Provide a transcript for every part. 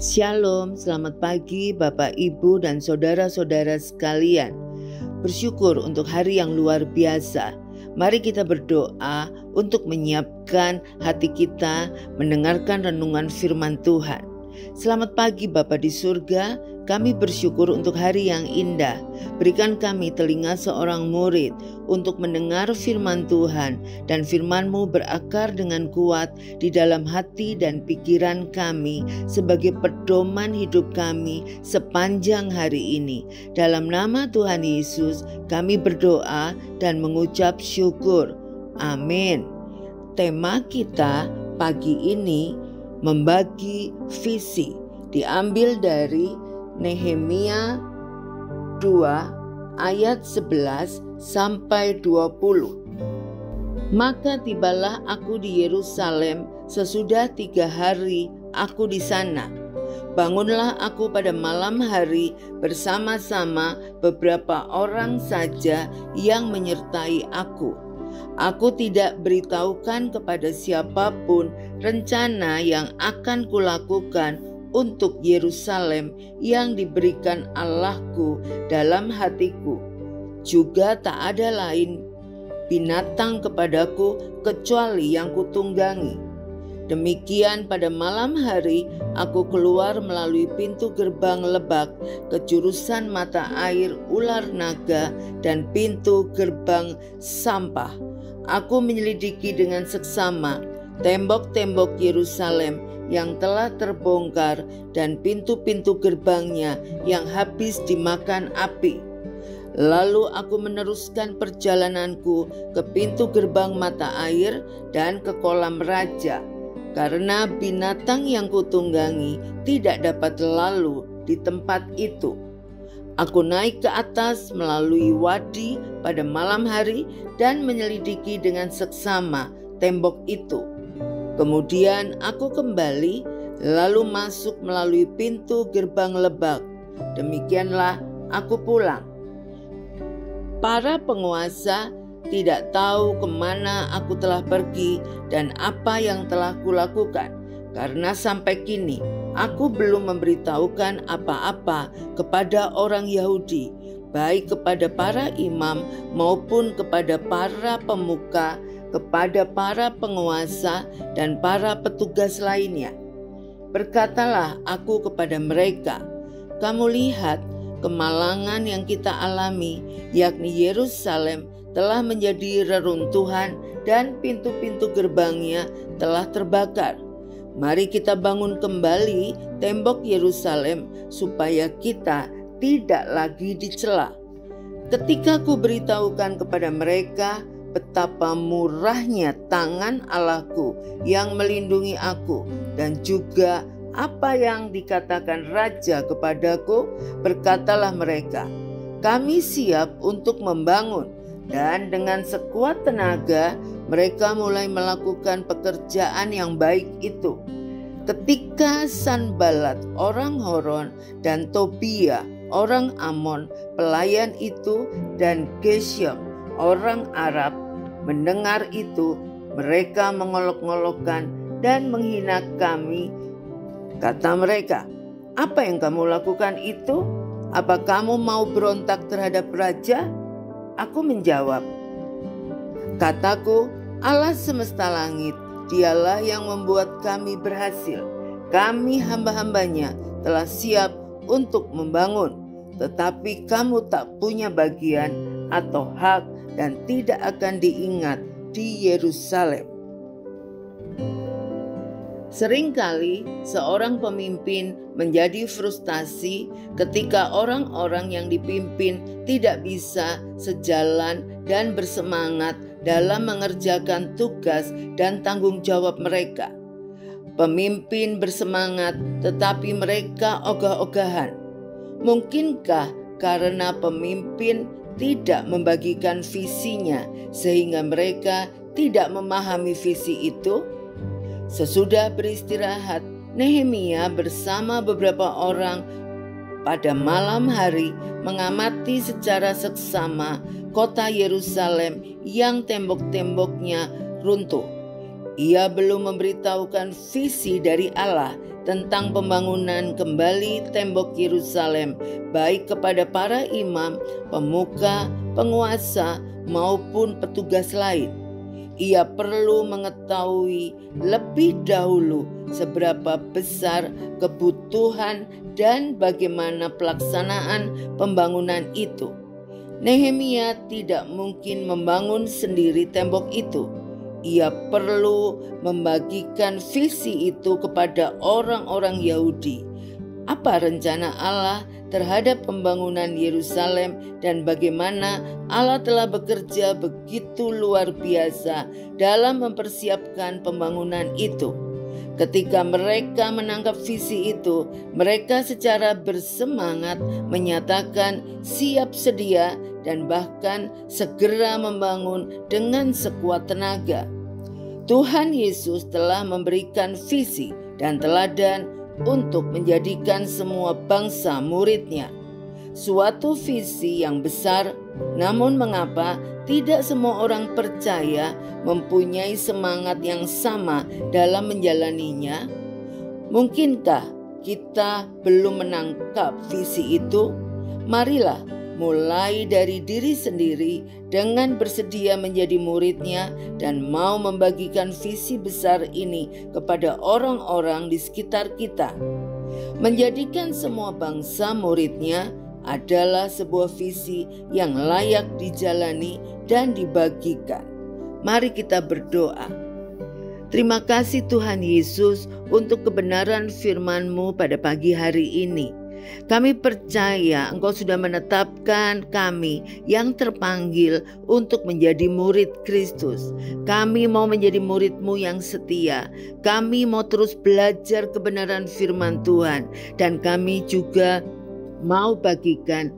Shalom, selamat pagi Bapak, Ibu, dan saudara-saudara sekalian. Bersyukur untuk hari yang luar biasa. Mari kita berdoa untuk menyiapkan hati kita mendengarkan renungan firman Tuhan. Selamat pagi Bapa di surga, kami bersyukur untuk hari yang indah. Berikan kami telinga seorang murid untuk mendengar firman Tuhan, dan firman-Mu berakar dengan kuat di dalam hati dan pikiran kami sebagai pedoman hidup kami sepanjang hari ini. Dalam nama Tuhan Yesus kami berdoa dan mengucap syukur. Amin. Tema kita pagi ini membagi visi, diambil dari Nehemia 2 ayat 11 sampai 20. Maka tibalah aku di Yerusalem sesudah 3 hari aku di sana. Bangunlah aku pada malam hari bersama-sama beberapa orang saja yang menyertai aku. Aku tidak beritahukan kepada siapapun rencana yang akan kulakukan untuk Yerusalem yang diberikan Allahku dalam hatiku. Juga tak ada lain binatang kepadaku kecuali yang kutunggangi. Demikian pada malam hari aku keluar melalui pintu gerbang lebak ke jurusan mata air ular naga dan pintu gerbang sampah. Aku menyelidiki dengan seksama tembok-tembok Yerusalem yang telah terbongkar dan pintu-pintu gerbangnya yang habis dimakan api. Lalu aku meneruskan perjalananku ke pintu gerbang mata air dan ke kolam raja, karena binatang yang kutunggangi tidak dapat lalu di tempat itu. Aku naik ke atas melalui wadi pada malam hari dan menyelidiki dengan seksama tembok itu. Kemudian aku kembali lalu masuk melalui pintu gerbang lebak. Demikianlah aku pulang. Para penguasa tidak tahu kemana aku telah pergi dan apa yang telah kulakukan, karena sampai kini aku belum memberitahukan apa-apa kepada orang Yahudi, baik kepada para imam maupun kepada para pemuka, kepada para penguasa dan para petugas lainnya. Berkatalah aku kepada mereka, kamu lihat kemalangan yang kita alami, yakni Yerusalem telah menjadi reruntuhan dan pintu-pintu gerbangnya telah terbakar. Mari kita bangun kembali tembok Yerusalem supaya kita tidak lagi dicela. Ketika ku beritahukan kepada mereka betapa murahnya tangan Allahku yang melindungi aku, dan juga apa yang dikatakan raja kepadaku, berkatalah mereka, kami siap untuk membangun. Dan dengan sekuat tenaga mereka mulai melakukan pekerjaan yang baik itu. Ketika Sanballat orang Horon dan Tobia orang Amon pelayan itu dan Geshem orang Arab mendengar itu, mereka mengolok-ngolokkan dan menghina kami. Kata mereka, apa yang kamu lakukan itu? Apa kamu mau berontak terhadap raja? Aku menjawab, kataku, Allah semesta langit, dialah yang membuat kami berhasil. Kami hamba-hambanya telah siap untuk membangun, tetapi kamu tak punya bagian atau hak dan tidak akan diingat di Yerusalem. Seringkali seorang pemimpin menjadi frustasi ketika orang-orang yang dipimpin tidak bisa sejalan dan bersemangat dalam mengerjakan tugas dan tanggung jawab mereka. Pemimpin bersemangat tetapi mereka ogah-ogahan. Mungkinkah karena pemimpin tidak membagikan visinya sehingga mereka tidak memahami visi itu? Sesudah beristirahat, Nehemia bersama beberapa orang pada malam hari mengamati secara seksama kota Yerusalem yang tembok-temboknya runtuh. Ia belum memberitahukan visi dari Allah tentang pembangunan kembali tembok Yerusalem, baik kepada para imam, pemuka, penguasa, maupun petugas lain. Ia perlu mengetahui lebih dahulu seberapa besar kebutuhan dan bagaimana pelaksanaan pembangunan itu. Nehemia tidak mungkin membangun sendiri tembok itu. Ia perlu membagikan visi itu kepada orang-orang Yahudi. Apa rencana Allah terhadap pembangunan Yerusalem dan bagaimana Allah telah bekerja begitu luar biasa dalam mempersiapkan pembangunan itu. Ketika mereka menangkap visi itu, mereka secara bersemangat menyatakan siap sedia dan bahkan segera membangun dengan sekuat tenaga. Tuhan Yesus telah memberikan visi dan teladan untuk menjadikan semua bangsa murid-Nya. Suatu visi yang besar, namun mengapa tidak semua orang percaya mempunyai semangat yang sama dalam menjalaninya? Mungkinkah kita belum menangkap visi itu? Marilah mulai dari diri sendiri dengan bersedia menjadi murid-Nya dan mau membagikan visi besar ini kepada orang-orang di sekitar kita. Menjadikan semua bangsa murid-Nya adalah sebuah visi yang layak dijalani dan dibagikan. Mari kita berdoa. Terima kasih Tuhan Yesus untuk kebenaran firman-Mu pada pagi hari ini. Kami percaya Engkau sudah menetapkan kami yang terpanggil untuk menjadi murid Kristus. Kami mau menjadi murid-Mu yang setia. Kami mau terus belajar kebenaran firman Tuhan. Dan kami juga mau bagikan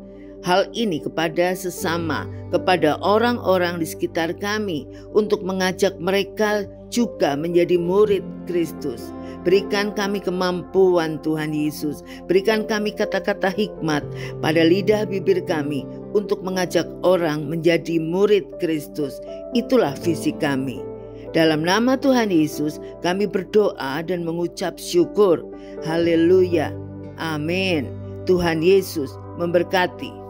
hal ini kepada sesama, kepada orang-orang di sekitar kami, untuk mengajak mereka juga menjadi murid Kristus. Berikan kami kemampuan Tuhan Yesus. Berikan kami kata-kata hikmat pada lidah bibir kami untuk mengajak orang menjadi murid Kristus. Itulah visi kami. Dalam nama Tuhan Yesus kami berdoa dan mengucap syukur. Haleluya. Amin. Tuhan Yesus memberkati.